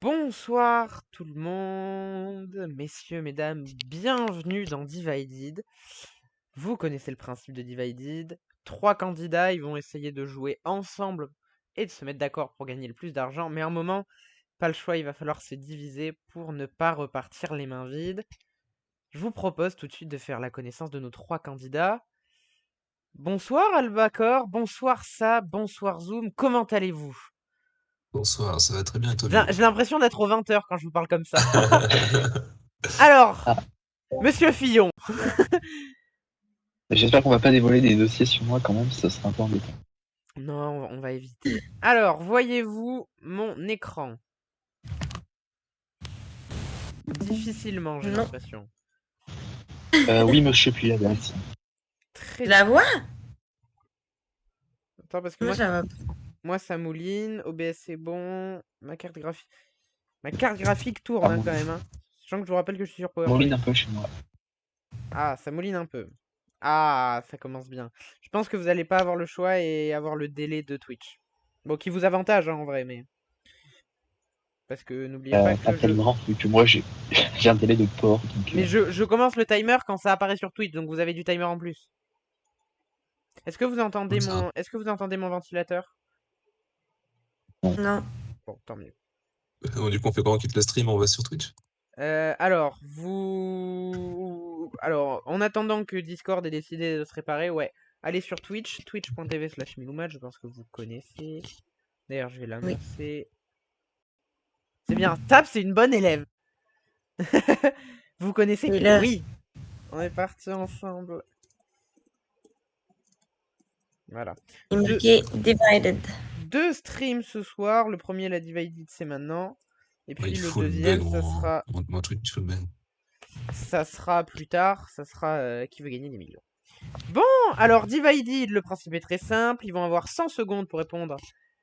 Bonsoir tout le monde, messieurs, mesdames, bienvenue dans Divided. Vous connaissez le principe de Divided. 3 candidats, ils vont essayer de jouer ensemble et de se mettre d'accord pour gagner le plus d'argent. Mais à un moment, pas le choix, il va falloir se diviser pour ne pas repartir les mains vides. Je vous propose tout de suite de faire la connaissance de nos 3 candidats. Bonsoir Albacor, bonsoir Sab, bonsoir Zoom, comment allez-vous? Bonsoir, ça va très bien et toi, J'ai Bio? j'ai l'impression d'être aux 20h quand je vous parle comme ça. Alors, Ah, Monsieur Fillon. j'espère qu'on va pas dévoiler des dossiers sur moi quand même, ça serait un peu embêtant. Non, on va éviter. Alors, voyez-vous mon écran? Difficilement, j'ai Non. l'impression. Oui, monsieur, puis la merci. Très La voix? Attends, parce que Moi, ça va. moi, ça mouline. OBS, c'est bon. Ma carte graphique tourne Ah, hein, quand même. Hein. Sachant que je vous rappelle que je suis sur PowerPoint. mouline un peu chez moi. Ah, ça mouline un peu. Ah, ça commence bien. Je pense que vous allez pas avoir le choix et avoir le délai de Twitch. Bon, qui vous avantage hein, en vrai, mais... Parce que n'oubliez pas Pas que je... tellement, vu que moi j'ai j'ai un délai de port, donc Mais je commence le timer quand ça apparaît sur Twitch, donc vous avez du timer en plus. Est-ce que vous entendez Comme ça. mon ventilateur? Non. Bon, tant mieux. Du coup, on fait comment? On quitte le stream, on va sur Twitch? Alors, en attendant que Discord ait décidé de se réparer, ouais, allez sur Twitch, twitch.tv/miloumat, je pense que vous connaissez. D'ailleurs, je vais l'annoncer. C'est bien, Tab, c'est une bonne élève. Vous connaissez? Oui, là. Oui. On est partis ensemble. Voilà. Il est marqué Divided. 2 streams ce soir. Le premier, la Divided, c'est maintenant. Et Ouais, puis il le faut le deuxième, bug, mon Twitch full bug. ça sera plus tard. Ça sera qui veut gagner des millions. Bon, alors Divided, le principe est très simple. Ils vont avoir 100 secondes pour répondre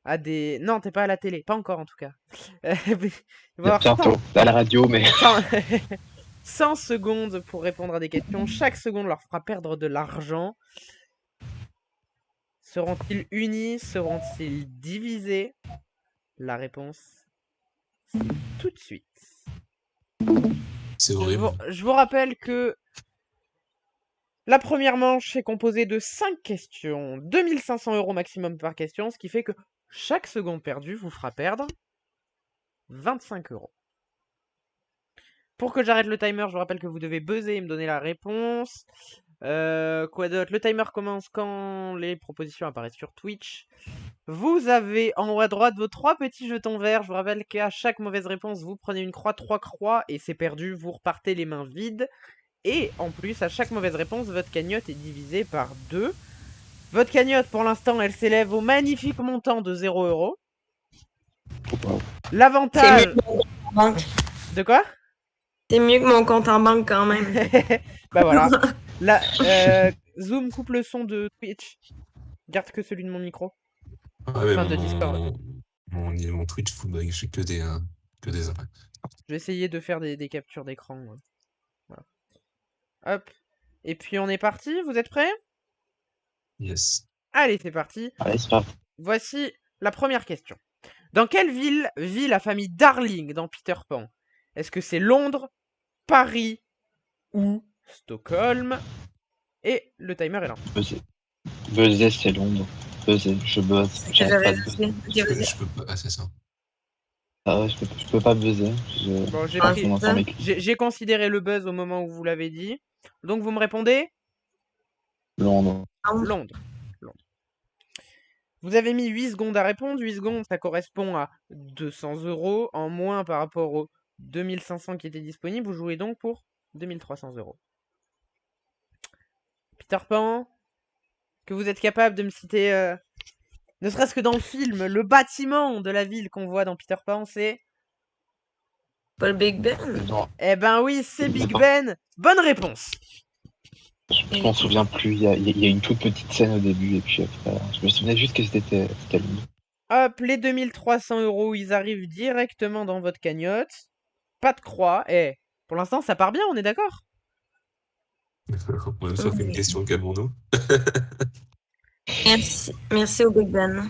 à des... Non, t'es pas à la télé. Pas encore, en tout cas. Ils vont avoir bientôt, à la radio, mais 100 secondes pour répondre à des questions. Chaque seconde leur fera perdre de l'argent. Seront-ils unis? Seront-ils divisés? La réponse, c'est tout de suite. C'est horrible. Je vous rappelle que la première manche est composée de 5 questions. 2500 € maximum par question, ce qui fait que chaque seconde perdue vous fera perdre 25 €. Pour que j'arrête le timer, je vous rappelle que vous devez buzzer et me donner la réponse. Quoi d'autre? Le timer commence quand les propositions apparaissent sur Twitch. Vous avez en haut à droite vos 3 petits jetons verts. Je vous rappelle qu'à chaque mauvaise réponse, vous prenez une croix, 3 croix, et c'est perdu. Vous repartez les mains vides. Et en plus, à chaque mauvaise réponse, votre cagnotte est divisée par 2. Votre cagnotte, pour l'instant, elle s'élève au magnifique montant de 0 €. C'est L'avantage... mieux que mon compte en banque. De quoi? C'est mieux que mon compte en banque quand même. Bah voilà. Là, Zoom coupe le son de Twitch. Garde que celui de mon micro. Ah ouais, Enfin, de Discord. mon Twitch full bug, j'ai que des impacts. Je vais essayer de faire des captures d'écran. Voilà. Hop. Et puis on est parti, vous êtes prêts? Yes. Allez, c'est parti. allez, c'est parti. Voici la première question. Dans quelle ville vit la famille Darling dans Peter Pan? Est-ce que c'est Londres, Paris ou Stockholm? Et le timer est lancé. Buzzer, c'est Londres. Buzzer, je buzz. J'arrête pas de buzzer. Je peux pas. Ah, c'est ça. Ah ouais, je peux pas buzzer. Bon, j'ai considéré le buzz au moment où vous l'avez dit. Donc vous me répondez? Londres. Londres. Vous avez mis 8 secondes à répondre. 8 secondes, ça correspond à 200 € en moins par rapport aux 2500 qui étaient disponibles. Vous jouez donc pour 2300 €. Peter Pan, que vous êtes capable de me citer, ne serait-ce que dans le film, le bâtiment de la ville qu'on voit dans Peter Pan, c'est... Pas le Big Ben? Non, Eh ben oui, c'est Big Ben. Bonne réponse. je m'en souviens plus. Il y a une toute petite scène au début, et puis après, je me souvenais juste que c'était Londres. Hop, les 2300 €, ils arrivent directement dans votre cagnotte. Pas de croix. Eh, pour l'instant, ça part bien, on est d'accord? On a fait une question, calmons-nous. Merci au Big Ben.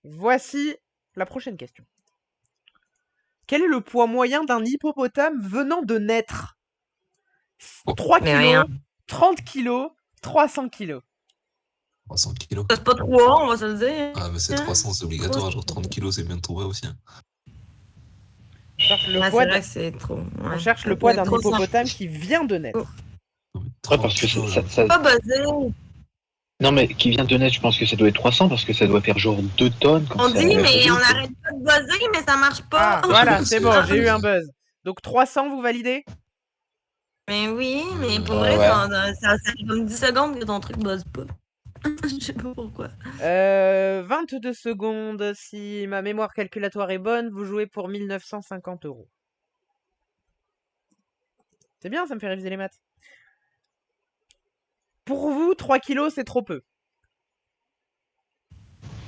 Voici la prochaine question. Quel est le poids moyen d'un hippopotame venant de naître? Oh. 3 Mais rien. kilos, 30 kilos, 300 kilos. 300 kilos. C'est pas 3, on va se le dire. Ah, mais c'est 300, c'est obligatoire. Genre 30 kilos, c'est bien trouvé aussi. Hein. On cherche le Ah, poids, c'est vrai que c'est trop. on Ouais. cherche le poids d'un 300. hippopotame qui vient de naître. Non, mais Ouais, 30 parce que kilos, ça, genre. ça- Pas buzzé. Non, mais qui vient de naître, je pense que ça doit être 300 parce que ça doit faire genre 2 tonnes. Quand On ça- dit, mais on ça- arrête pas de buzzer, mais ça marche pas. Ah, voilà, c'est bon, Ah. j'ai eu un buzz. Donc 300, vous validez? Mais oui, mais pour Ouais, vrai, ouais. ça fait comme 10 secondes que ton truc buzz pas. Je sais pas pourquoi. 22 secondes, si ma mémoire calculatoire est bonne, vous jouez pour 1950 €. C'est bien, ça me fait réviser les maths. Pour vous, 3 kilos, c'est trop peu.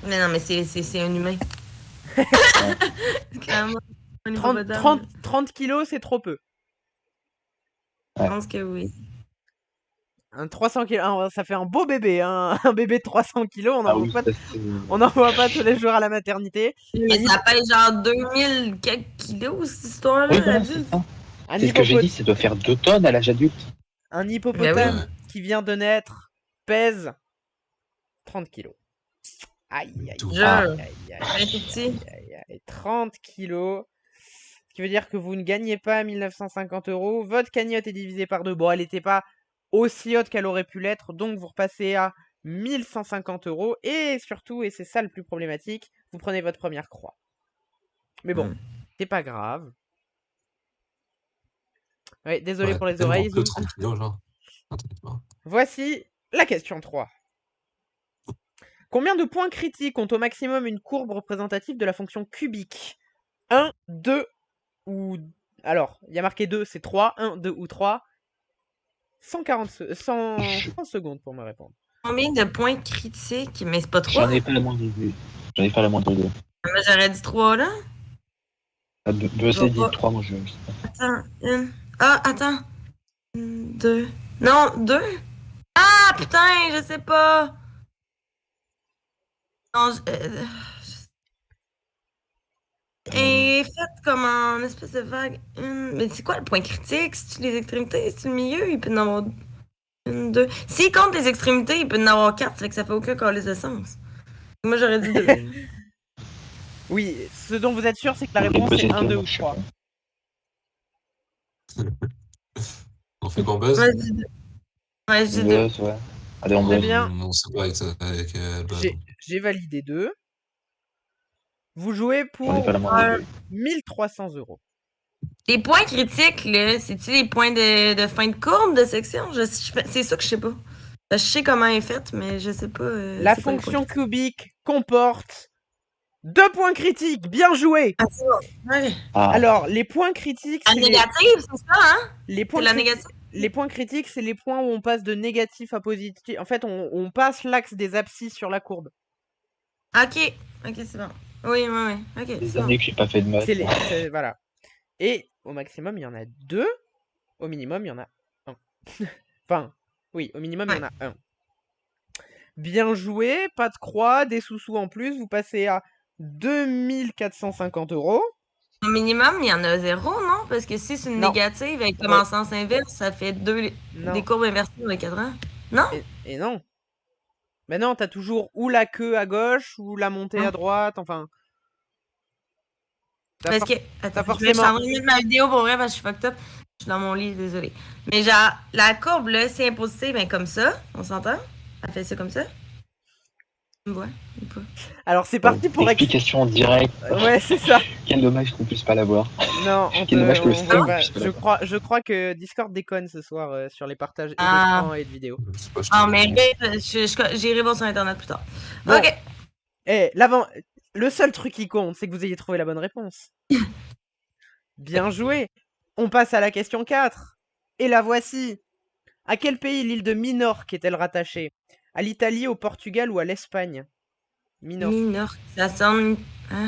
Mais non, mais c'est un humain. Clairement, un 30, hippopotame. 30 kilos, c'est trop peu. Je pense que oui. Un 300 kilos, ça fait un beau bébé, hein. Un bébé de 300 kilos, on Ah n'en oui, voit, ça, c'est- voit pas tous les jours à la maternité. Mais ça pèse genre 2000 quelques kilos, cette histoire-là, Oui, voilà, c'est adulte. ça. Un, C'est ce que j'ai hippopot- dit, ça doit faire 2 tonnes à l'âge adulte. un hippopotame Ben oui. qui vient de naître pèse 30 kilos. Aïe, aïe, Tout. Je- aïe, aïe, Un aïe, tout petit. aïe, aïe, 30 kilos. Ce qui veut dire que vous ne gagnez pas 1950 €. Votre cagnotte est divisée par 2. Bon, elle n'était pas aussi haute qu'elle aurait pu l'être, donc vous repassez à 1150 €. Et surtout, et c'est ça le plus problématique, vous prenez votre première croix. Mais bon, c'est pas grave. Ouais, désolé Ouais, pour les tellement oreilles. peu, 30 kilos, genre. Ah, t'inquiète pas. Voici la question 3. Combien de points critiques ont au maximum une courbe représentative de la fonction cubique? 1, 2 ou... Alors, il y a marqué 2, c'est 3. 1, 2 ou 3. 100 secondes pour me répondre. Combien de points critiques? Mais c'est pas 3. J'en ai pas la moindre idée. J'en ai pas la moindre idée. Moi, j'aurais dit 3 là. Buzzer dit pas. 3, moi je. Attends, une. Ah, attends. 2. Non, 2. Ah, putain, je sais pas. Non, est faite comme en espèce de vague. Mais c'est quoi le point critique? C'est-tu les extrémités? C'est-tu le milieu? Il peut en avoir 1, 2. S'il compte les extrémités, il peut en avoir 4, fait que ça fait aucun calice de sens. Moi, j'aurais dit 2. Oui, ce dont vous êtes sûr, c'est que la Ok, réponse buzzer est 1, 2 moi, ou je sais 3. On fait qu'on buzz? Moi, je dis 2. Ouais, je dis 2. Buzz, ouais. Allez, on Très buzz. bien. On sait pas avec le buzz. J'ai validé 2. Vous jouez J'en ai pour pas la moindre idée. 1300 €. Les points critiques, là, c'est-tu les points de fin de courbe de section? C'est ça que je sais pas. Je sais comment elle est faite, mais je sais pas. La c'est quoi les points fonction critiques. cubique comporte 2 points critiques. Bien joué. Ah, c'est bon. Ouais. Ah, Alors, les points critiques, La c'est négative, c'est ça, hein? les points C'est la criti- négative? les points critiques, c'est les points où on passe de négatif à positif. En fait, on passe l'axe des abscisses sur la courbe. Ok, c'est bon. Oui. Ok, des c'est bon. années que j'ai pas fait de maths. Voilà. Et au maximum, il y en a 2. Au minimum, il y en a 1. Enfin, oui, au minimum, il y en a 1. Bien joué, pas de croix, des sous-sous en plus. Vous passez à 2450 €. Au minimum, il y en a 0, non? Parce que si c'est une Non. négative avec comme en sens inverse, ça fait des Non. courbes inversées de 4 ans. Non? Et non. Mais non, t'as toujours ou la queue à gauche ou la montée à droite, enfin. T'as Parce for- que. Attends, je forcément- suis en train de mettre ma vidéo pour vrai parce que je suis fucked up. Je suis dans mon lit, désolée. Mais genre, la courbe, là, si elle est positive, ben comme ça, on s'entend? Elle fait ça comme ça? Tu me vois? Ou pas? Alors c'est parti pour Explication directe. Ouais, c'est ça. Quel dommage qu'on puisse pas l'avoir. Non, Quel dommage que le stream va- puisse pas l'avoir. je crois que Discord déconne ce soir sur les partages Ah. d'écran et de vidéos. Je sais pas, je Ah, te- mais j'irai voir sur Internet plus tard. Bon. Ok. Le seul truc qui compte, c'est que vous ayez trouvé la bonne réponse. Bien joué. On passe à la question 4. Et la voici. À quel pays l'île de Minorque est-elle rattachée? À l'Italie, au Portugal ou à l'Espagne? Minorque. Minorque, ça sonne. Ah.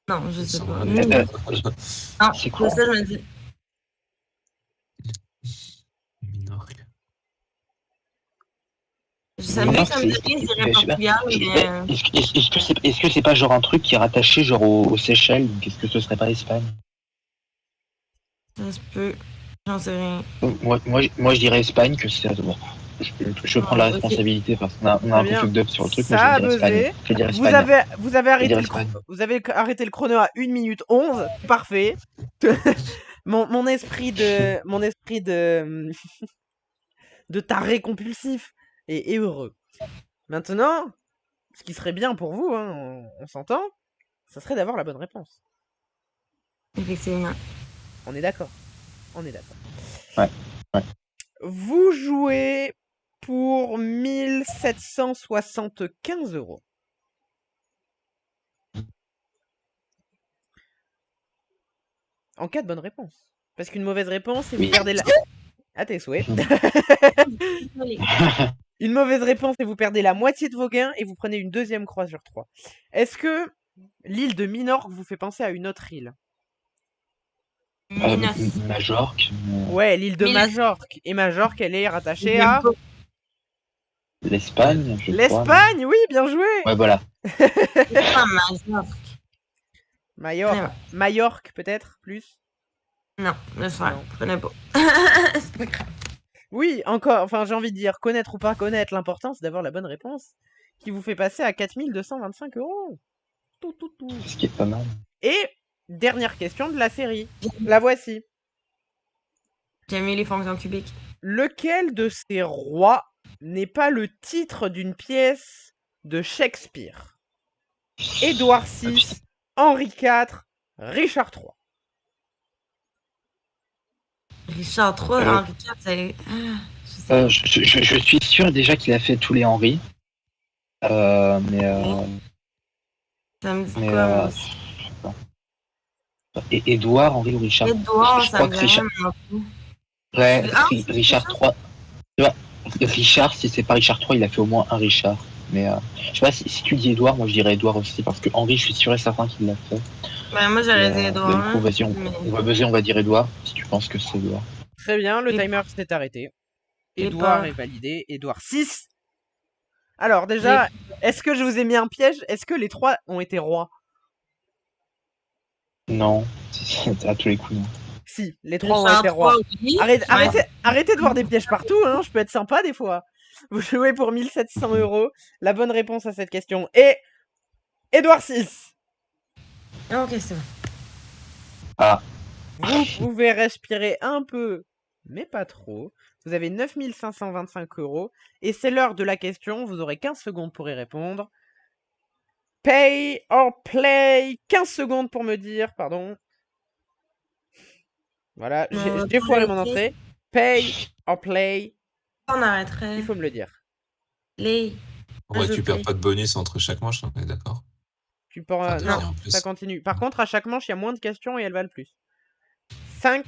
Non, je sais Ça pas. va. Non, C'est quoi? ça, je me dis. Minorque. Je savais que ça me donnait, je dirais Portugal, mais... Est-ce que c'est pas genre un truc qui est rattaché genre aux Seychelles? Qu'est-ce que ce serait pas l'Espagne? Ça se peut. J'en sais rien. Moi, je dirais Espagne, que c'est. Bon, je prends la responsabilité parce qu'on a un peu bien. fucked up sur le truc, mais Ça a je dirais Espagne. buzzé. Je dirais Vous Espagne. avez arrêté dirais le Espagne. vous avez arrêté le chrono à 1 minute 11. Parfait. mon esprit de de taré compulsif est heureux. Maintenant, ce qui serait bien pour vous, hein, on s'entend, ça serait d'avoir la bonne réponse. Effectivement. On est d'accord. On est d'accord. Ouais. Vous jouez pour 1775 €. En cas de bonne réponse. Parce qu'une mauvaise réponse, et vous Oui. perdez la... À tes souhaits. Une mauvaise réponse et vous perdez la moitié de vos gains et vous prenez une deuxième croix sur 3. Est-ce que l'île de Minorque vous fait penser à une autre île? Majorque. Ouais, l'île de Majorque. Et Majorque, elle est rattachée à... L'Espagne, je crois. L'Espagne, oui, bien joué. Ouais, voilà. C'est pas Majorque. Majorque. Majorque, peut-être, plus? Non, laisse faire. Non. Je connais pas. C'est pas grave. Oui, encore, enfin j'ai envie de dire, connaître ou pas connaître, l'important c'est d'avoir la bonne réponse, qui vous fait passer à 4225 €. Tout. Ce qui est pas mal. Et dernière question de la série, la voici. J'aime mieux les fonctions cubiques. Lequel de ces rois n'est pas le titre d'une pièce de Shakespeare? Édouard VI, Henri IV, Richard III. Richard III, Henri IV, c'est... Je suis sûr déjà qu'il a fait tous les Henri. Ça me dit quoi, moi aussi? Et Édouard, Henri ou Richard? Édouard, Je ça crois me que dit Richard. rien. Ouais, Ah, Richard III. Tu vois, Richard, si c'est pas Richard III, il a fait au moins un Richard. Mais je sais pas, si tu dis Édouard, moi je dirais Édouard aussi, parce que Henri, je suis sûr et certain qu'il l'a fait. Ben, moi j'aurais dit Édouard. Du coup, vas-y, on va dire Édouard, si tu penses que c'est Édouard. Très bien, le Et- timer s'est arrêté. J'ai Édouard peur. est validé, Édouard VI. Alors déjà, est-ce que je vous ai mis un piège? Est-ce que les trois ont été rois? Non, à tous les coups, non. Si, les trois ont Richard été rois. III, oui. Arrêtez de voir des pièges partout, hein, je peux être sympa des fois. Vous jouez pour 1700 €. La bonne réponse à cette question est Édouard VI. Ok, c'est bon. Ah, Vous pouvez respirer un peu, mais pas trop. Vous avez 9525 € et c'est l'heure de la question. Vous aurez 15 secondes pour y répondre. Pay or play. 15 secondes pour me dire, pardon. Voilà, j'ai foiré mon entrée. Pay or play. On arrêterait. Il faut me le dire. Les. On récupère Ajouter. pas de bonus entre chaque manche, on est d'accord. Tu peux... Enfin, non, en plus. ça continue. Par contre, à chaque manche, il y a moins de questions et elles valent plus. 5,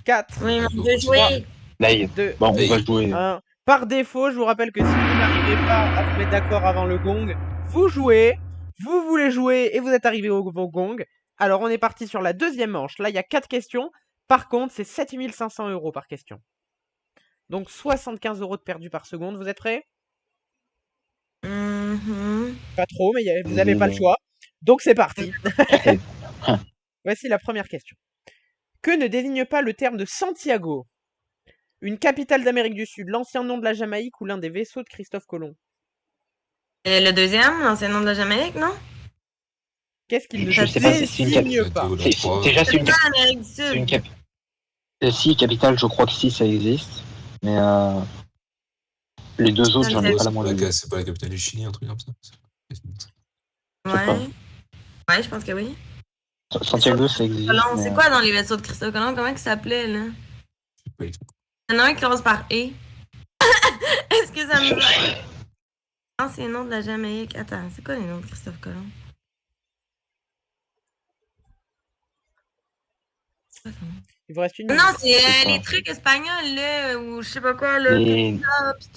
4, Oui, mais on veut jouer. là, il... 2, bon, on Hey. va jouer. 1. Par défaut, je vous rappelle que si vous n'arrivez pas à vous mettre d'accord avant le gong, vous jouez, vous voulez jouer et vous êtes arrivé au gong. Alors, on est parti sur la deuxième manche. Là, il y a 4 questions. Par contre, c'est 7500 € par question. Donc, 75 € de perdu par seconde. Vous êtes prêts? Pas trop, mais vous n'avez pas le choix. Donc, c'est parti. Voici la première question. Que ne désigne pas le terme de Santiago? Une capitale d'Amérique du Sud, l'ancien nom de la Jamaïque ou l'un des vaisseaux de Christophe Colomb? Le deuxième, l'ancien nom de la Jamaïque, non? Qu'est-ce qu'il ne Je sais pas si c'est une désigne pas? Déjà, c'est C'est pas l'Amérique du c'est une Sud. Si, capitale, je crois que si, ça existe. Mais les deux autres, j'en ai pas la moindre idée. C'est pas la capitale du Chili, un truc comme ça. Ouais. Ouais, je pense que oui. Santiago, ça existe. Colomb, mais, c'est quoi dans les vaisseaux de Christophe Colomb? Comment il s'appelait, là? Pas du tout. Il y en a un qui commence par E. Est-ce que ça me va? Ancien nom de la Jamaïque. Attends, c'est quoi les noms de Christophe Colomb? C'est quoi son nom? Il vous reste une Non, minute. c'est les trucs espagnols, là, ou je sais pas quoi, là. Les- Pizza, pis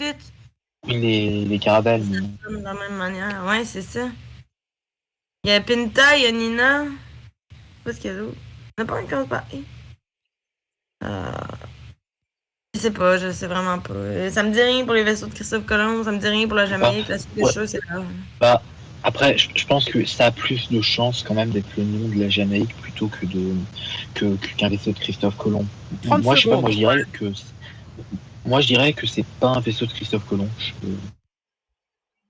tout. les caravelles. Ça sonne de la même manière. Ouais, c'est ça. Il y a Pinta, il y a Nina. Je sais pas ce qu'il y a d'autre. Il n'y en a pas un qui commence par E. sais pas, je sais vraiment pas. Ça me dit rien pour les vaisseaux de Christophe Colomb, ça me dit rien pour la Jamaïque, la suite des ouais. choses, c'est grave. Bah, après, je pense que ça a plus de chances quand même d'être le nom de la Jamaïque plutôt qu'un vaisseau de Christophe Colomb. 30 Moi, je sais pas, secondes. moi, je dirais que c'est pas un vaisseau de Christophe Colomb.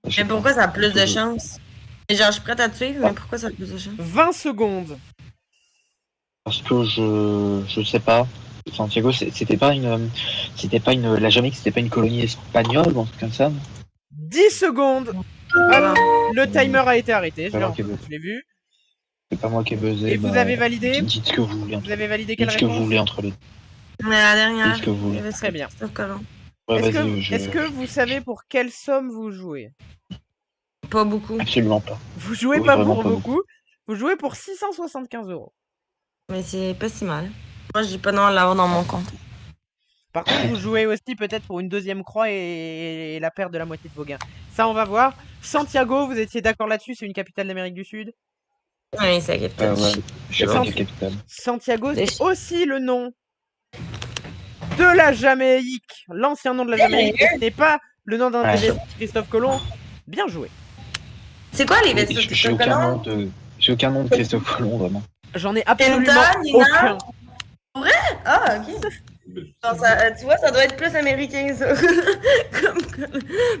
Je sais Mais pas. pourquoi ça a plus de chance? Et genre, je suis prête à te suivre, mais pourquoi ça a plus de chance? 20 secondes. Parce que je sais pas. Santiago, c'était pas la Jamaïque, c'était pas une colonie espagnole ou un truc comme ça. Non 10 secondes. Voilà. Le timer a été arrêté, je Alors, ok, l'ai vu. C'est pas moi qui ai buzzé. Et vous avez validé? Dites ce que vous voulez. Vous avez validé quelle Dites ce que vous réponse? voulez entre les deux. Mais la dernière. Dites ce que vous voulez. Très bien. Christophe Colomb. Ouais, Est-ce vas-y, est-ce que vous savez pour quelle somme vous jouez? Pas beaucoup. Absolument pas. Vous jouez Oui, pas vraiment pour pas beaucoup. Vous jouez pour 675 €. Mais c'est pas si mal. Moi, j'ai pas non à l'avoir dans mon compte. Par contre, vous jouez aussi peut-être pour une deuxième croix et la perte de la moitié de vos gains. Ça, on va voir. Santiago, vous étiez d'accord là-dessus? C'est une capitale d'Amérique du Sud? Oui, c'est la capitale. Ouais, je sais pas Sans- quelle capitale. Santiago, Des c'est aussi le nom de la Jamaïque, l'ancien nom de la Jamaïque. Ce n'est pas le nom d'un Ouais. des vaisseaux de Christophe Colomb. Bien joué. C'est quoi les vaisseaux de J'ai Christophe Colomb? aucun nom de Christophe Colomb, vraiment. J'en ai absolument Kenton, Nina. aucun. Ah, ok. Non, tu vois, ça doit être plus américain, ça.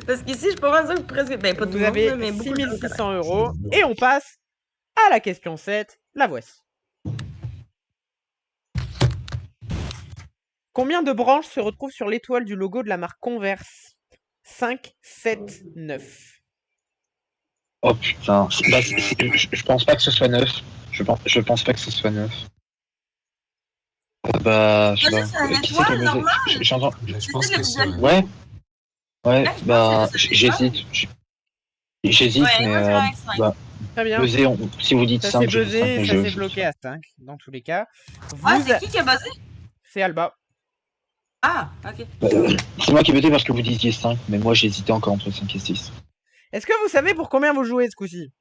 Parce qu'ici, je suis pas mal sûre que presque. Ben, pas tout Vous le monde, avez là, mais beaucoup de gens 6600 €. Et on passe à la question 7. La voici. Combien de branches se retrouvent sur l'étoile du logo de la marque Converse? 5, 7, 9. Oh putain. Je pense pas que ce soit 9. Je pense pas que ce soit 9. Bah, je sais Ah, pas. c'est une Qui c'est qui a étoile, buzzé? normal. J'entends. Je pense C'est que le c'est. visuel. Ouais. Ouais, Ouais, je bah, pense que c'est j'hésite. J'hésite, Ouais, mais moi, j'irais avec cinq. bah, Très bien. buzzer, si vous dites Ça 5, s'est je dis 5, buzzé, mais ça s'est je bloqué à 5, dans tous les cas. Ah, Vous c'est qui a buzzé? C'est Alba. Ah, ok. C'est moi qui ai buzzé parce que vous disiez 5, mais moi j'hésitais encore entre 5 et 6. Est-ce que vous savez pour combien vous jouez ce coup-ci?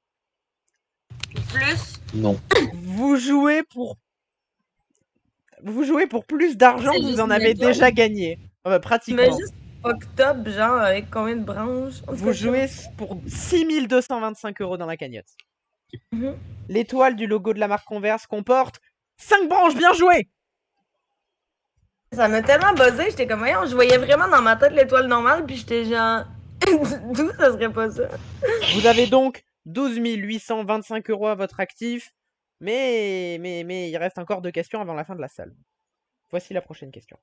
Plus. Non. Vous jouez pour plus d'argent C'est que vous juste en une avez étoile. déjà gagné. Mais Pratiquement. juste fucked genre, avec combien de branches? En tout Vous cas, jouez pour 6225 € dans la cagnotte. Mhm. L'étoile du logo de la marque Converse comporte 5 branches. Bien joué! Ça m'a tellement buzzé, j'étais comme, voyons, je voyais vraiment dans ma tête l'étoile normale, puis j'étais genre, d'où ça serait pas ça? Vous avez donc 12 825 € à votre actif. Mais il reste encore 2 questions avant la fin de la salle. Voici la prochaine question.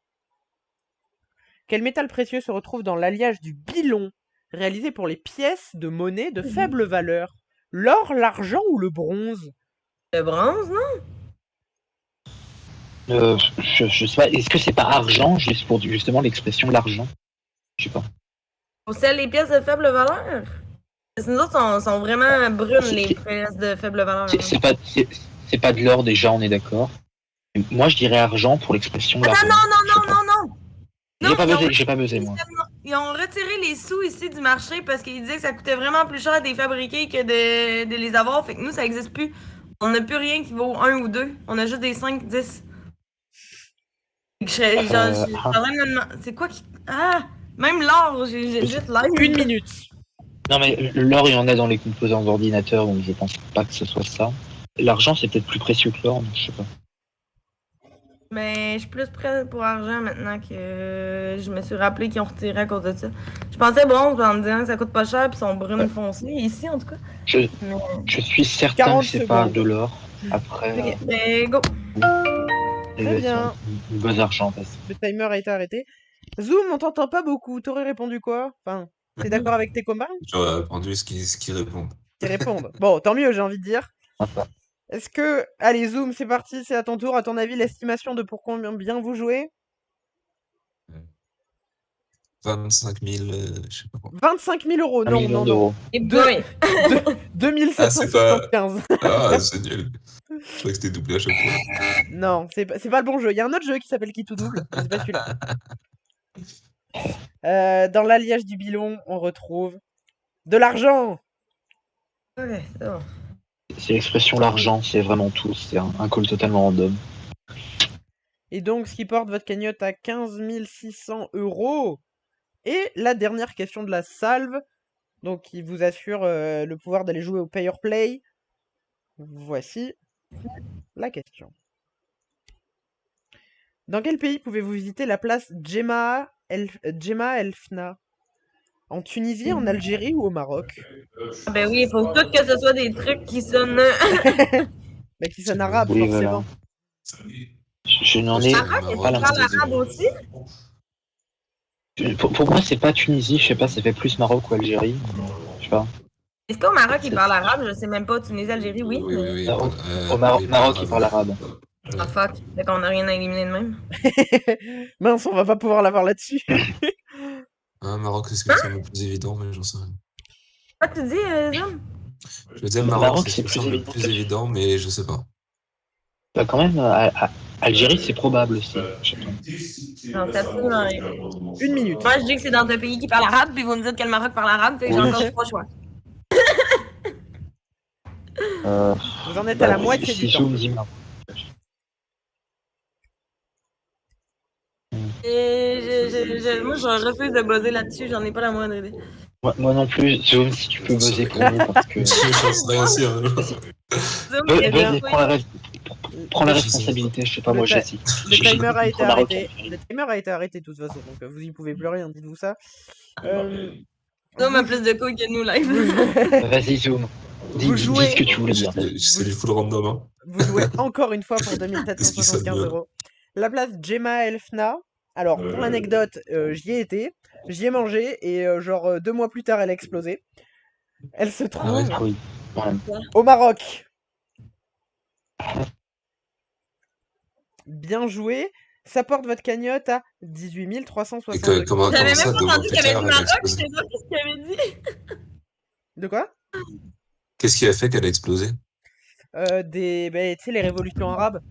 Quel métal précieux se retrouve dans l'alliage du bilon réalisé pour les pièces de monnaie de faible valeur? L'or, l'argent ou le bronze? Le bronze, non? Je sais pas, est-ce que c'est pas argent, juste pour justement l'expression l'argent? Je sais pas. Ou celles les pièces de faible valeur? Parce que nous autres, sont vraiment brunes, C'est- les pièces de faible valeur. C'est pas de l'or déjà, on est d'accord. Moi je dirais argent pour l'expression Attends, l'argent. non! J'ai pas buzzé moi. Ils ont retiré les sous ici du marché parce qu'ils disaient que ça coûtait vraiment plus cher de les fabriquer que de les avoir. Fait que nous, ça existe plus. On n'a plus rien qui vaut 1 ou 2. On a juste des 5, 10. C'est quoi qui. Ah! Même l'or, j'hésite là. 1 minute. Non mais l'or il y en a dans les composants d'ordinateur, donc je pense pas que ce soit ça. L'argent c'est peut-être plus précieux que l'or, donc je sais pas. Mais je suis plus prête pour argent maintenant que je me suis rappelé qu'ils ont retiré à cause de ça. Je pensais bronze en me disant que ça coûte pas cher puis sont brunes foncées, ici en tout cas. Je suis certain 40 que c'est pas secondes. de l'or. Après, Ok, ben go! Très bien. Beaux argent parce Le timer a été arrêté. Zoom, on t'entend pas beaucoup. T'aurais répondu quoi? Enfin, t'es d'accord avec tes copains? J'aurais répondu ce qui répond. Ils répondent. Bon, tant mieux, j'ai envie de dire. Est-ce que... Allez, Zoom, c'est parti, c'est à ton tour. À ton avis, l'estimation de pour combien bien vous jouez? 25 000, je sais pas quoi. 25 000 €. 1 Non, million non, non. d'euros. Et Deux- boy! 2775. Ah, c'est nul. Je croyais que c'était doublé à chaque fois. Non, c'est pas le bon jeu. Il y a un autre jeu qui s'appelle Qui tout double, mais c'est pas celui-là. Dans l'alliage du bilon, on retrouve de l'argent. Ouais, c'est bon. C'est l'expression l'argent, c'est vraiment tout. C'est un call totalement random. Et donc, ce qui porte votre cagnotte à 15 600 €. Et la dernière question de la salve, donc qui vous assure le pouvoir d'aller jouer au Pay or Play. Voici la question. Dans quel pays pouvez-vous visiter la place Djema El Fna? En Tunisie, en Algérie ou au Maroc? Ah ben oui, il faut tout que ce soit des trucs qui sonnent. Bah, qui sonne arabe, Oui, forcément. voilà. Je n'en ai Maroc, pas est-ce qu'on la parle moindre arabe aussi? idée. Pour moi, c'est pas Tunisie, je sais pas, ça fait plus Maroc ou Algérie. Je sais pas. Est-ce qu'au Maroc, ils parlent arabe? Je sais même pas. Tunisie, Algérie, oui. Oui, oui, oui. Au Maroc, ils parlent arabe. Ah fuck. Fait qu'on a rien à éliminer de même. Mince, on va pas pouvoir l'avoir là-dessus. Maroc, c'est ce qui me semble le plus évident, mais j'en sais rien. Quoi tu dis, Zom? Je veux dire Le Maroc, Maroc, c'est ce qui c'est me plus semble le évident plus que- évident, mais je sais pas. Bah, quand même, Algérie, c'est probable aussi. Je sais pas. Non, c'est absolument rien. 1 minute. Moi, je dis que c'est dans un pays qui parle arabe, puis vous me dites que le Maroc parle arabe, fait que j'ai Oui. encore 3 choix. Vous en êtes à la Bah, moitié si du je temps. me dis Maroc. Et moi, je refuse de buzzer là-dessus, j'en ai pas la moindre idée. Moi non plus, Zoom, si tu peux J'en sais buzzer rien. pour nous, parce que. J'en sais rien aussi. Hein. Zoom, Vas-y, il y a des prends la Je sais responsabilité, je sais pas, Le moi, ta- Jessie. Le timer a été Maroc, arrêté. Algérie. Le timer a été arrêté de toute façon, donc vous y pouvez plus rien, dites-vous ça. Euh, Zoom a vous- plus de couilles que nous, live. Vas-y, Zoom. Vous Dis jouez- ce que tu voulais dire. C'est du full random. Hein. Vous jouez encore une fois pour Qu'est-ce qui sonne 2775 bien €. La place Djema El Fna. Alors, pour l'anecdote, j'y ai été, j'y ai mangé, et genre 2 mois plus tard, elle a explosé. Elle se trouve ouais. Ah oui. Ouais. au Maroc. Bien joué. Ça porte votre cagnotte à 18 362. Comment J'avais ça, même pas 2 mois entendu plus qu'il y avait tard, du elle a Maroc, je explosé? sais pas ce qu'il avait dit. De quoi? Qu'est-ce qui a fait qu'elle a explosé? Tu sais, les révolutions arabes.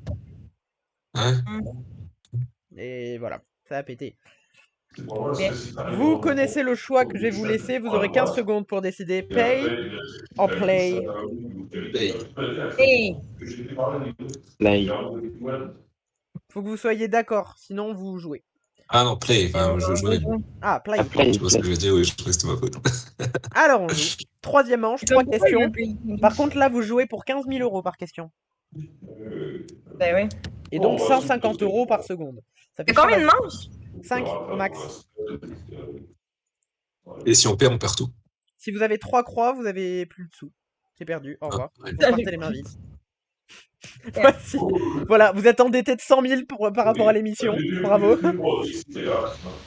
Ouais. Et voilà, ça a pété. Vous connaissez le choix que je vais vous laisser. Vous aurez 15 secondes pour décider. Pay or play. Hey, Play. Faut que vous soyez d'accord, sinon vous jouez. Ah non, play. Enfin, je jouais. Ah, play. Ah, play, Tu vois ce que je veux dire? Oui, je crois que c'était ma faute. Alors on joue. Troisième manche, 3 questions. Par contre, là, vous jouez pour 15 000 € par question. Ben oui. Et donc 150 € par seconde. Ça fait C'est combien de manches? 5 au max. Et si on perd tout. Si vous avez 3 croix, vous avez plus de sous. C'est perdu. Au revoir. Ah, ouais. Vous partez les mains vides. Voici. Voilà, vous êtes endetté de 100 000 par rapport à l'émission. Bravo.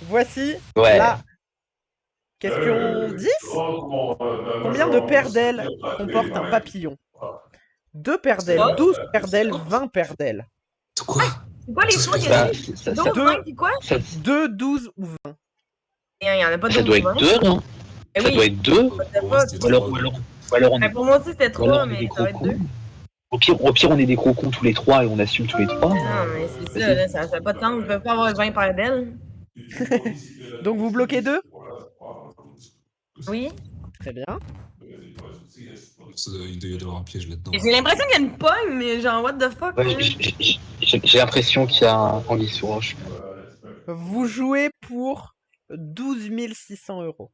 Voici Ouais. la question 10. Combien de paires d'ailes comporte un papillon? 2 paires d'ailes, 12 paires d'ailes, 20 paires d'ailes. De quoi? C'est quoi les choix qu'il y Ça, a? ça, 12, deux. 20, puis quoi? 2, 12 ou 20. Il y en a pas ça 12, doit 20. être 2, non? Eh Ça oui. doit être 2. Pour moi, c'était Ou alors, trois. ou alors on Ben, est, pour moi aussi, c'était ou alors 3, on est des mais ça va gros être 2. cons. Au pire, on est des gros cons tous les 3 et on assume tous les 3. Non, mais c'est ça, là, ça fait pas de sens. Vous pouvez pas avoir 20 paires d'ailes. Donc vous bloquez 2? Oui. Très bien. Il doit y avoir un piège là-dedans. Et j'ai l'impression qu'il y a une pogne, mais genre, what the fuck? Ouais, là? j'ai l'impression qu'il y a un anguille sous roche. Vous jouez pour 12 600 €.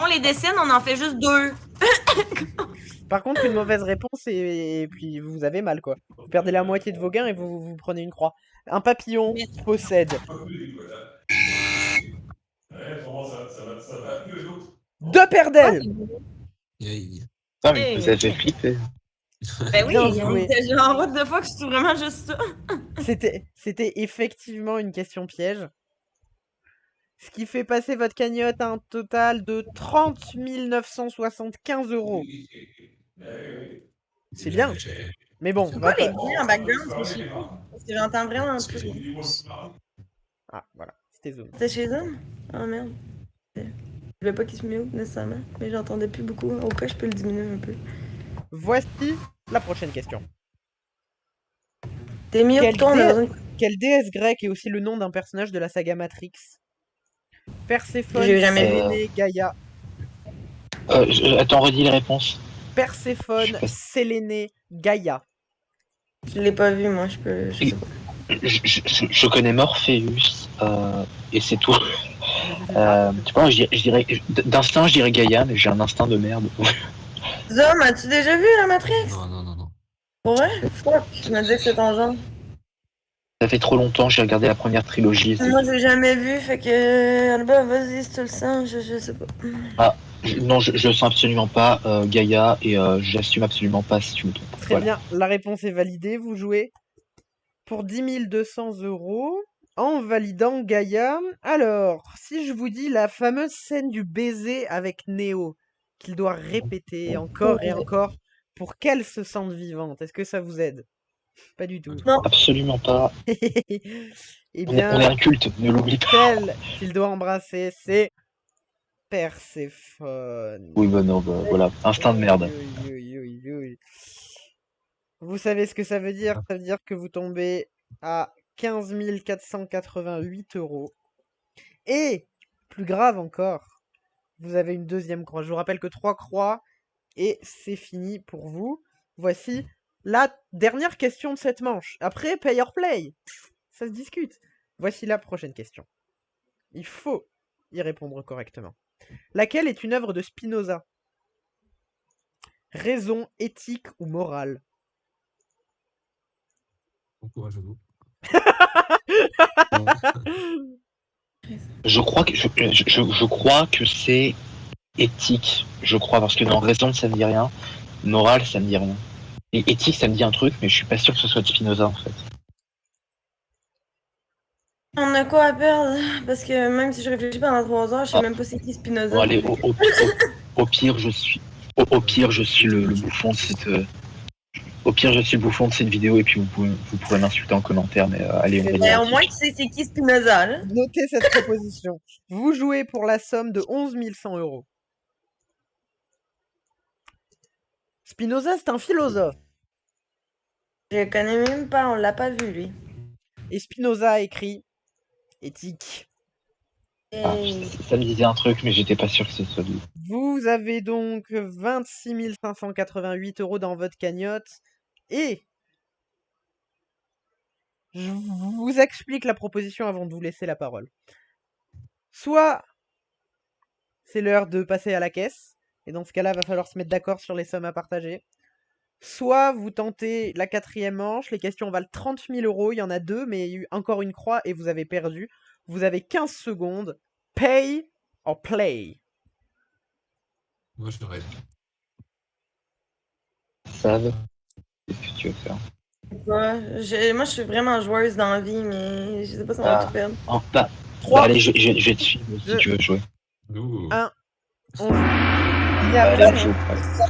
On les dessine, on en fait juste 2. Par contre, une mauvaise réponse et puis vous avez mal, quoi. Vous perdez la moitié de vos gains et vous prenez une croix. Un papillon possède 2 paires d'ailes. Yay. Non, mais vous avez flippé. Ben oui, Bien on joué. était genre, what the fuck, c'est vraiment juste ça. C'était effectivement une question piège. Ce qui fait passer votre cagnotte à un total de 30 975 €. C'est bien. Mais bon, C'est quoi va les pas- bruits en background? C'est chez vous? Parce que j'entends vraiment un truc. Ah, voilà, c'était Zoom. C'est chez eux? Oh merde. Je voulais pas qu'il se mute nécessairement, mais j'entendais plus beaucoup. Au cas, je peux le diminuer un peu. Voici la prochaine question. T'es mieux Quel que toi, on a dé- besoin de... Quelle déesse grecque est aussi le nom d'un personnage de la saga Matrix? Perséphone, J'ai jamais vu. Séléné, Gaïa. Attends, redis les réponses. Perséphone, Je sais pas. Séléné, Gaïa. Je l'ai pas vu, moi, je sais pas. Je connais Morpheus, et c'est tout. Tu vois, je dirais, d'instinct, je dirais Gaïa, mais j'ai un instinct de merde. Zom, as-tu déjà vu la Matrix? Non, non, non, non. Pour vrai? Fuck, je me disais que c'était ton genre. Ça fait trop longtemps, j'ai regardé la première trilogie. Moi, j'ai jamais vu, fait que. Alba, vas-y, si tu le sens, je sais pas. Non, je sens absolument pas Gaïa et j'assume absolument pas si tu me trompes. Très Voilà. bien, la réponse est validée. Vous jouez pour 10 200 € en validant Gaïa. Alors, si je vous dis la fameuse scène du baiser avec Neo, qu'il doit répéter encore et encore pour qu'elle se sente vivante, est-ce que ça vous aide? Pas du tout. Non. Absolument pas. Eh On est bien, un culte, ne l'oublie pas. celle qu'il doit embrasser, c'est Perséphone. Oui, bah non, bah, voilà, instinct de merde. Oui, oui, oui, oui, oui. Vous savez ce que ça veut dire? Ça veut dire que vous tombez à 15 488 €. Et, plus grave encore, vous avez une deuxième croix. Je vous rappelle que 3 croix et c'est fini pour vous. Voici la dernière question de cette manche. Après, pay or play. Ça se discute. Voici la prochaine question. Il faut y répondre correctement. Laquelle est une œuvre de Spinoza? Raison, éthique ou morale? Bon courage à vous. Je crois que c'est éthique. Je crois, parce que dans raison, ça me dit rien. Morale, ça me dit rien. Et éthique, ça me dit un truc, mais je suis pas sûr que ce soit de Spinoza, en fait. On a quoi à perdre? Parce que même si je réfléchis pendant 3 heures, je sais même pas c'est qui Spinoza. Bon, allez, au pire, je suis... Au pire, je suis le bouffon de cette... Au pire, je suis le bouffon de cette vidéo, et puis vous pourrez m'insulter en commentaire, mais allez, on va Mais dire au moins, éthique. tu sais c'est qui Spinoza, là. Notez cette proposition. Vous jouez pour la somme de 11 100 €. Spinoza, c'est un philosophe. Je le connais même pas, on l'a pas vu, lui. Et Spinoza a écrit Éthique. Ah, Et... ça me disait un truc, mais j'étais pas sûr que ce soit lui. Vous avez donc 26 588 € dans votre cagnotte. Et je vous explique la proposition avant de vous laisser la parole. Soit c'est l'heure de passer à la caisse, et dans ce cas-là, va falloir se mettre d'accord sur les sommes à partager. Soit vous tentez la 4e manche, les questions valent 30 000 €, il y en a 2, mais il y a eu encore une croix et vous avez perdu. Vous avez 15 secondes. Pay or play. Moi, je rêve. Sav, qu'est-ce que tu veux faire? Moi, je suis vraiment joueuse dans la vie, mais je sais pas si on va tout perdre. Oh, bah, 3, allez, je vais te suivre si deux, tu veux jouer. Ouh. 1. Il n'y a Allez, vraiment joue.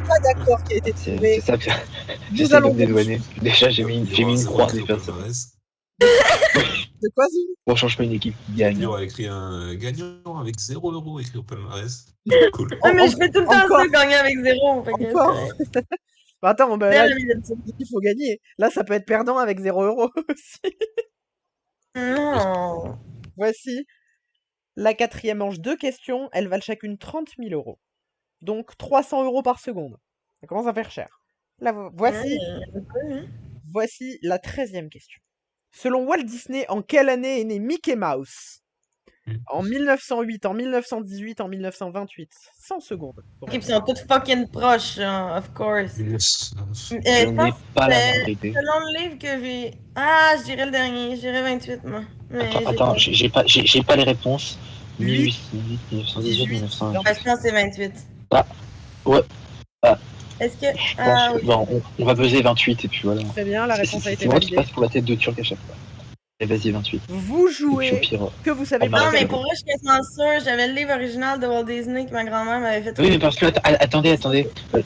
pas d'accord qui a été C'est trouvé. ça que Nous j'essaie de allons me dédouaner. Déjà, j'ai mis Il y aura une zéro croix écrit au déjà. palmarès. De quoi, Zoom? On change pas une équipe qui Il gagne. y aura écrit un gagnant avec 0 € écrit au palmarès. Cool. Ouais, mais je fais tout le temps encore. ça, gagner avec 0. Fait que c'est Encore. correct. Bah attends, bah Bien là, la vie là-dessus. il faut gagner. Là, ça peut être perdant avec 0 € aussi. Non. Voici la 4e manche. 2 questions, elles valent chacune 30 000 €. Donc 300 € par seconde. Ça commence à faire cher. Là, voici la 13e question. Selon Walt Disney, en quelle année est né Mickey Mouse? En 1908, en 1918, en 1928. 100 secondes. Ok, puis ils sont toutes fucking proches, genre, of course. Yes. Je n'ai pas la moindre idée. Selon le livre que j'ai. Ah, je dirais le dernier. Je dirais 28, moi. Mais Attends, j'ai pas les réponses. 8, 1918, 1900. Je pense que c'est 28. Ah, ouais. Ah. Est-ce que. Je Ah, pense oui. bon, on va buzzer 28 et puis voilà. Très bien, la réponse a été C'est moi qui validée. passe pour la tête de Turc à chaque fois. Et vas-y, 28. Vous Et puis au jouez pire. que vous savez on pas. Non, arrête mais là. pour moi, je suis quasiment sûre. J'avais le livre original de Walt Disney que ma grand-mère m'avait fait. Oui, mais parce que, attendez.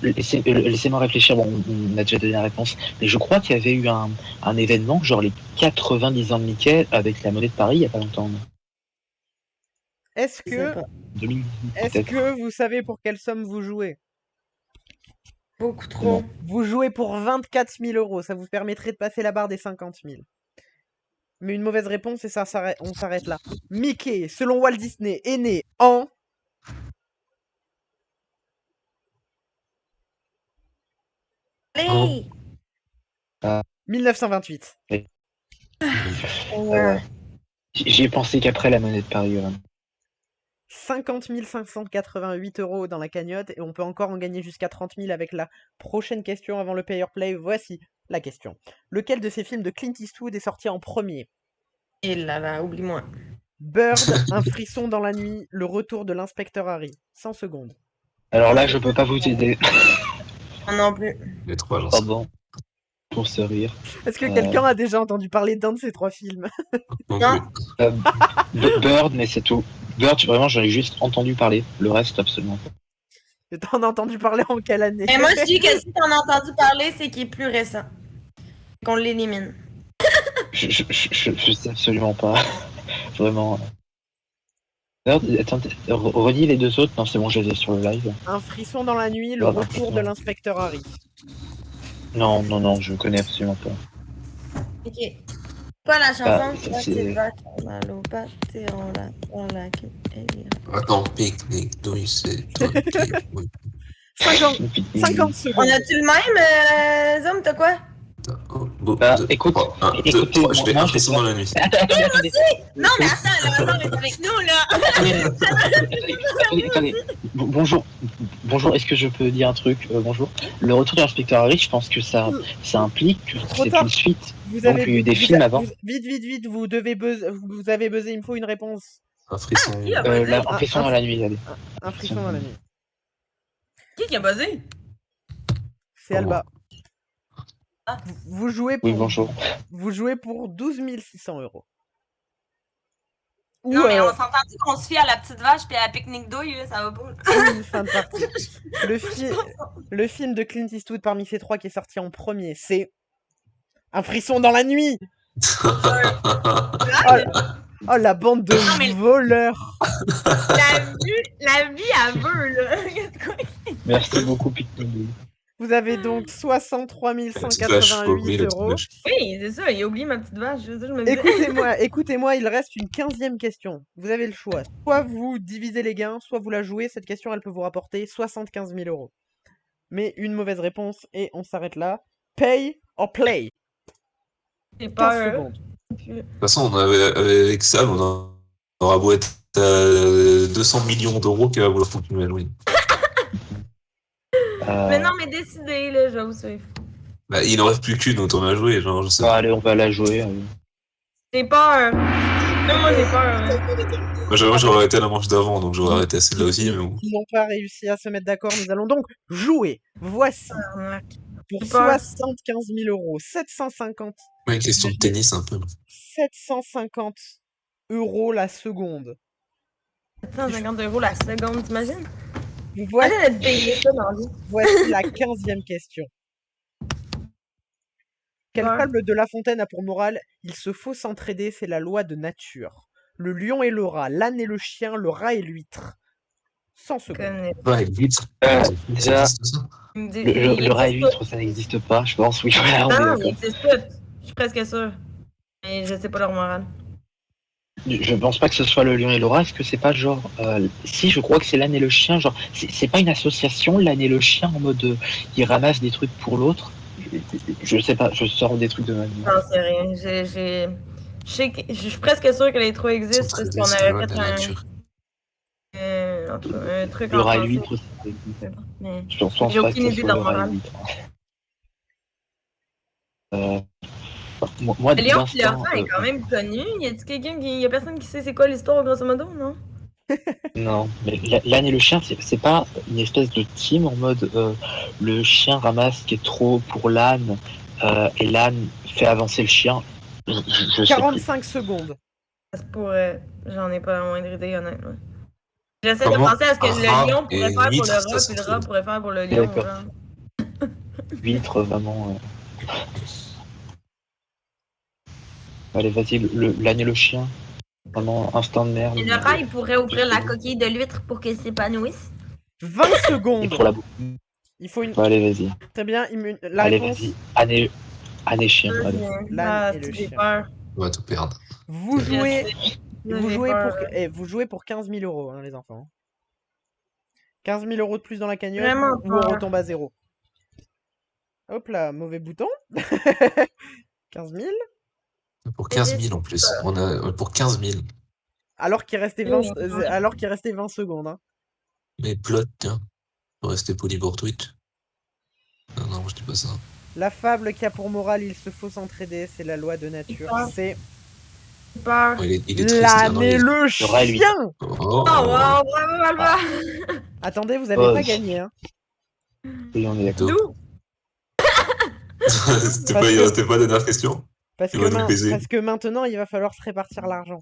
Laissez-moi réfléchir. Bon, on a déjà donné la réponse. Mais je crois qu'il y avait eu un événement, genre les 90 ans de Mickey, avec la monnaie de Paris, il y a pas longtemps. Est-ce Je sais que, pas. 2018, est-ce peut-être. que vous savez pour quelle somme vous jouez? Beaucoup trop. Non. Vous jouez pour 24 000 €. Ça vous permettrait de passer la barre des 50 000. Mais une mauvaise réponse et on s'arrête là. Mickey, selon Walt Disney, est né en... Allez! 1928. Ouais. J'y ai pensé qu'après la monnaie de Paris. 50 588 € dans la cagnotte et on peut encore en gagner jusqu'à 30 000 avec la prochaine question avant le pay or play. Voici la question. Lequel de ces films de Clint Eastwood est sorti en premier? Et là, oublie-moi. Bird, Un frisson dans la nuit, Le retour de l'inspecteur Harry. 100 secondes. Alors là, je peux pas vous aider. Moi non plus. Les trois, j'en sais. Pardon. Pour ce rire. Est-ce que quelqu'un a déjà entendu parler d'un de ces trois films? Non Non. plus. Bird, mais c'est tout. Bird, vraiment, j'en ai juste entendu parler. Le reste, absolument pas. Et t'en as entendu parler en quelle année? Et moi, je dis que si t'en as entendu parler, c'est qu'il est plus récent. Qu'on l'élimine. Je sais absolument pas. Vraiment. Bird, attends, redis les deux autres. Non, c'est bon, je les ai sur le live. Un frisson dans la nuit, Le Ah, retour de l'inspecteur Harry. Non, je connais absolument pas. Ok. Quoi la chanson? c'est- Attends, pique-nique, douille, c'est toi qui... Oui. 50 On secondes. a-tu le même, Zom? T'as quoi? Oh, go, Bah, deux, écoute, trois, un, deux, écoutez, trois, je fais moi, un je frisson sais dans la nuit. Attendez. Non, mais attends, là, maintenant, est avec nous, là. Attendez. Bonjour, est-ce que je peux dire un truc? Bonjour. Le retour de l'inspecteur Harry, je pense que ça implique que Trop c'est tard. une suite. Vous Donc, avez il y a eu des vous films a- avant. Vite, vous devez buzzer. Vous avez buzzé, il me faut une réponse. Un frisson. Qui a buzzé? Là, un frisson dans la nuit, allez. Un frisson dans la nuit. Qui a buzzé? C'est Oh. Alba. Ah. Vous jouez Oui, pour, bonjour. vous jouez pour 12 600 €. Ou Non, mais on s'entend qu'on se fie à la petite vache puis à la pique-nique douille, là, ça va pas. une fin de partie. Le film de Clint Eastwood parmi ces trois qui est sorti en premier, c'est Un frisson dans la nuit. Oh, la bande de Non, mais- voleurs. La vie à veut, là. Merci beaucoup, Picnic. Vous avez donc 63 La petite vache, 188 la petite €. vache. Oui, c'est ça, il a oublié ma petite vache. C'est ça, je me disais. Écoutez-moi, il reste une 15e question. Vous avez le choix. Soit vous divisez les gains, soit vous la jouez. Cette question, elle peut vous rapporter 75 000 €. Mais une mauvaise réponse et on s'arrête là. Pay or play. J'ai 15 peur. secondes. De toute façon, avec ça, on aura beau être à 200 millions d'euros qui va vouloir continuer à louer. Mais non, mais décidez, là, je vais vous suivre. Bah, il n'en reste plus qu'une dont on a joué, genre, je sais pas. Allez, on va la jouer. J'ai peur. Même moi, j'ai peur. Moi, j'aurais arrêté la manche d'avant, donc j'aurais arrêté celle-là aussi, mais bon. Ils n'ont pas réussi à se mettre d'accord. Nous allons donc jouer. Voici pour J'ai peur. 75 000 €, 750 Ouais, question de tennis, un peu. 750 € la seconde. 750 € la seconde, t'imagines? Voici, Allez, être payé ça dans la vie. voici la 15e question. Quelle Ouais. fable de La Fontaine a pour morale « Il se faut s'entraider, c'est la loi de nature ». Le lion et le rat, l'âne et le chien, le rat et l'huître. 100 secondes. Connais. Ouais, vite. déjà, C'est ça. Le rat et l'huître, ça n'existe pas, je pense. Oui, voilà, on est Non, d'accord. il existe tout. Je suis presque sûre. Mais je sais pas leur morale. Je pense pas que ce soit le lion et le rat. Est-ce que c'est pas genre. Si, je crois que c'est l'âne et le chien. Genre, c'est pas une association, l'âne et le chien, en mode. Ils ramassent des trucs pour l'autre. Je sais pas, je sors des trucs de ma vie. Non, c'est rien. Je suis presque sûre que les trois existent parce qu'on C'est la loi avait de fait la nature. un truc Le en rat et français. l'huître, Mais je pense J'ai pas aucune que ce idée soit de le leur rat et morale. l'huître. Moi, le de lion l'instant, et le rat est quand même connu. Y a personne qui sait c'est quoi l'histoire, grosso modo, non? non, mais l'âne et le chien, c'est pas une espèce de team en mode le chien ramasse ce qui est trop pour l'âne et l'âne fait avancer le chien. Je sais plus. 45 secondes. Ça se pourrait. J'en ai pas la moindre idée, honnêtement. J'essaie de Comment penser à ce que un le rat lion et pourrait une faire pour huître, le ça rat, puis le s'entraide. rat pourrait faire pour le lion. D'accord. genre. Huître, vraiment. Allez, vas-y, l'âne et le chien. Vraiment, instant de merde. Et le rat, il pourrait ouvrir la coquille de l'huître pour qu'elle s'épanouisse. 20 Et secondes. pour la Il faut une... Allez, vas-y. Très bien. La Allez, réponse. vas-y. Âne et chien. Allez. L'âne et le J'ai chien. peur. On va tout perdre. Vous Je jouez, sais. vous J'ai jouez peur. vous jouez pour 15 000 €, hein, les enfants. 15 000 € de plus dans la cagnotte Vraiment ou on peur. retombe à zéro. Hop là, mauvais bouton. 15 000. Pour 15 000 en plus. On a pour 15 000. Alors qu'il restait 20, alors qu'il restait 20 secondes. Hein. Mais plot, tiens. Faut rester poli pour Twitch. Non, je dis pas ça. La fable qui a pour morale, il se faut s'entraider, c'est la loi de nature. C'est Peur. Oh, il est triste. l'âne non, et il- le J'aurais lui. chien. Oh, Oh, wow, bravo, Alba! Attendez, vous avez Oh, pas oui. gagné. Hein. Oui, on est d'accord. D'où? C'était Parce pas, que- c'était pas la dernière question. Parce Il que, va nous baiser. parce que maintenant, il va falloir se répartir l'argent.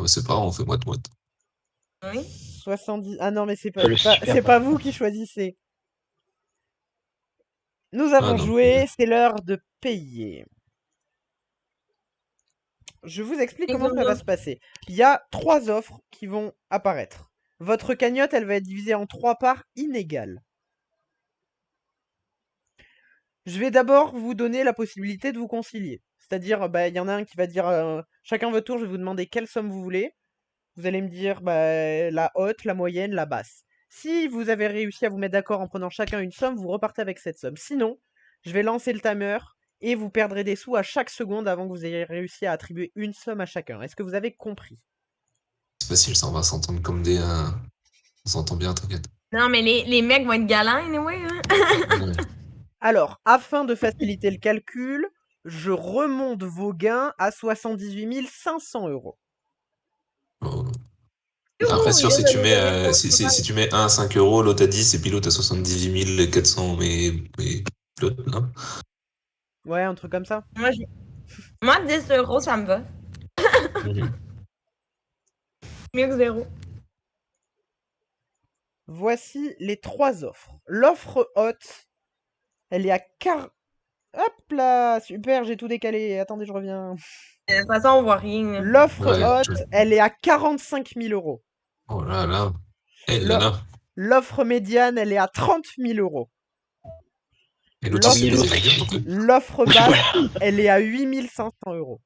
C'est pas grave, on fait moite-moite. Oui. 70. Ah non, mais c'est pas, C'est le c'est pas, super c'est pas vous qui choisissez. Nous avons non. joué, c'est l'heure de payer. Je vous explique comment ça va se passer. Il y a 3 offres qui vont apparaître. Votre cagnotte, elle va être divisée en 3 parts inégales. Je vais d'abord vous donner la possibilité de vous concilier. C'est-à-dire, il y en a un qui va dire, chacun votre tour, je vais vous demander quelle somme vous voulez. Vous allez me dire la haute, la moyenne, la basse. Si vous avez réussi à vous mettre d'accord en prenant chacun une somme, vous repartez avec cette somme. Sinon, je vais lancer le timer et vous perdrez des sous à chaque seconde avant que vous ayez réussi à attribuer une somme à chacun. Est-ce que vous avez compris? C'est facile, ça, on va s'entendre comme des. On s'entend bien, t'inquiète. Non, mais les mecs vont être galants, anyway. Hein? Ouais. Alors, afin de faciliter le calcul, je remonte vos gains à 78 500 €. Oh. Après, sûr, si tu mets, si tu mets 1 à 5 euros, l'autre à 10 et puis l'autre à 78 400, mais l'autre, là. Ouais, un truc comme ça. Moi, 10 euros, ça me va. Mieux que 0. Voici les 3 offres. L'offre haute, elle est à Hop là, super, j'ai tout décalé. Attendez, je reviens. De toute façon, on voit rien. L'offre Ouais, haute, elle est à 45 000 €. Oh là là. Eh Le- là là. L'offre médiane, elle est à 30 000 €. Et l'autre, il s'est L'autre- baisé la gueule, donc. L'offre Oui, basse, voilà. elle est à 8 500 €.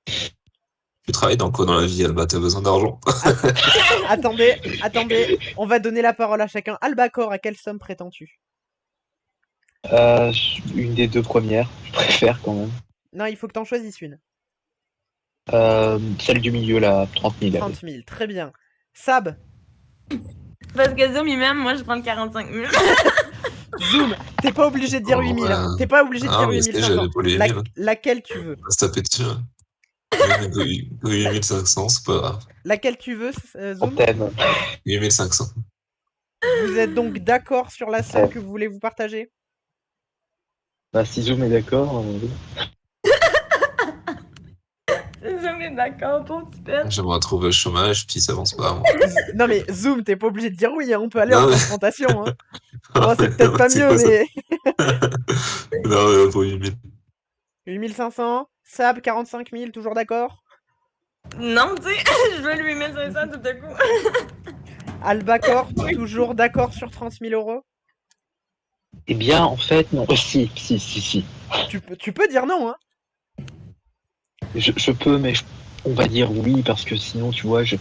Tu travailles dans quoi dans la vie, Alba? T'as besoin d'argent? Attendez, on va donner la parole à chacun. Albacor, à quelle somme prétends-tu? Une des 2 premières, je préfère quand même. Non, il faut que t'en choisisses une. Celle du milieu, là, 30 000. 30 000, très bien. Sab, Parce que Zoom, il m'aime, moi, je prends le 45 000. Zoom, t'es pas obligé de dire Oh, 8 000. ouais. Hein. T'es pas obligé de Ah, dire mais 8 c'est, 500. j'avais pas les 8 000. Laquelle tu veux? On va se taper dessus. Hein. 8500, c'est pas grave. Laquelle tu veux, On Zoom? t'aime. 8500. Vous êtes donc d'accord sur la somme que vous voulez vous partager? Bah, si Zoom est d'accord, oui. Zoom est d'accord, ton petit pète. J'aimerais trouver le chômage, puis ça avance pas. Moi. Non mais Zoom, t'es pas obligé de dire oui, hein, on peut aller Non, en mais- confrontation. Hein. Bon, c'est peut-être pas C'est mieux, quoi, ça? mais... Non, mais pour 8000. 8 500, Sab, 45 000, toujours d'accord? Non, tu sais, je veux lui mettre 500 tout à coup. Albacor, toujours d'accord sur 30 000 €? Eh bien, en fait, non. Si. Tu peux dire non, hein? Je peux, mais on va dire oui, parce que sinon, tu vois, j'ai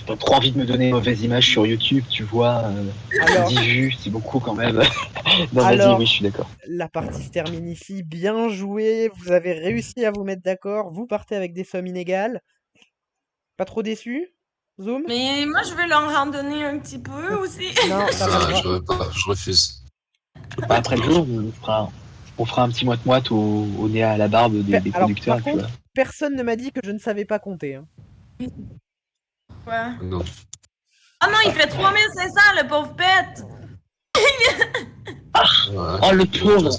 pas trop envie de me donner une mauvaise image sur YouTube, tu vois. Alors, 10 vues, c'est beaucoup quand même. Non, vas-y, Alors- oui, je suis d'accord. la partie se termine ici. Bien joué, vous avez réussi à vous mettre d'accord. Vous partez avec des sommes inégales. Pas trop déçu, Zoom? Mais moi, je veux leur en donner un petit peu aussi. Non, t'as pas le Ah, droit. je refuse. Bah, après le jour, on fera un petit moite-moite au nez à la barbe des Alors, producteurs, par tu contre, vois. personne ne m'a dit que je ne savais pas compter. Hein. Ouais. Non. Oh non, il fait 3500, le pauvre pète. Voilà. Oh, le pauvre!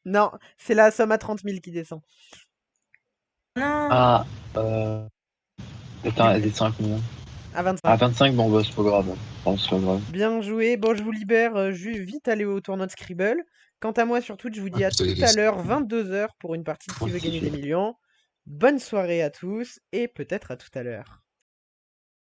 Non, c'est la somme à 30 000 qui descend. Non. Ah, attends, elle descend à combien? À 25. À 25, bon, bah, c'est pas grave. Bon, c'est pas grave. Bien joué. Bon, je vous libère. Je vais vite aller au tournoi de Scribble. Quant à moi, sur Twitch, je vous dis à putain, les tout gars. à l'heure, 22 h, pour une partie de Qui veut gagner des millions. Bonne soirée à tous et peut-être à tout à l'heure.